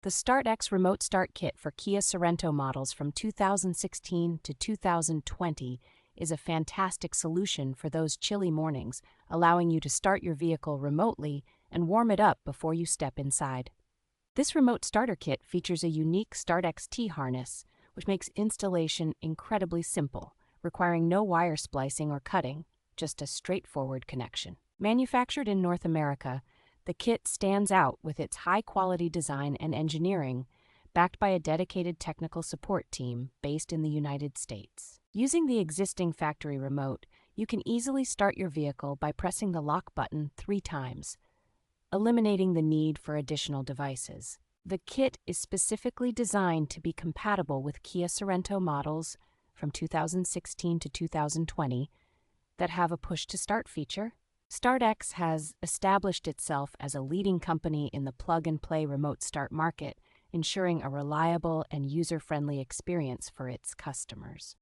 The StartX Remote Start Kit for Kia Sorento models from 2016 to 2020 is a fantastic solution for those chilly mornings, allowing you to start your vehicle remotely and warm it up before you step inside. This remote starter kit features a unique StartX T-harness, which makes installation incredibly simple, requiring no wire splicing or cutting, just a straightforward connection. Manufactured in North America, the kit stands out with its high-quality design and engineering, backed by a dedicated technical support team based in the United States. Using the existing factory remote, you can easily start your vehicle by pressing the lock button 3 times, eliminating the need for additional devices. The kit is specifically designed to be compatible with Kia Sorento models from 2016 to 2020 that have a push-to-start feature. StartX has established itself as a leading company in the plug-and-play remote start market, ensuring a reliable and user-friendly experience for its customers.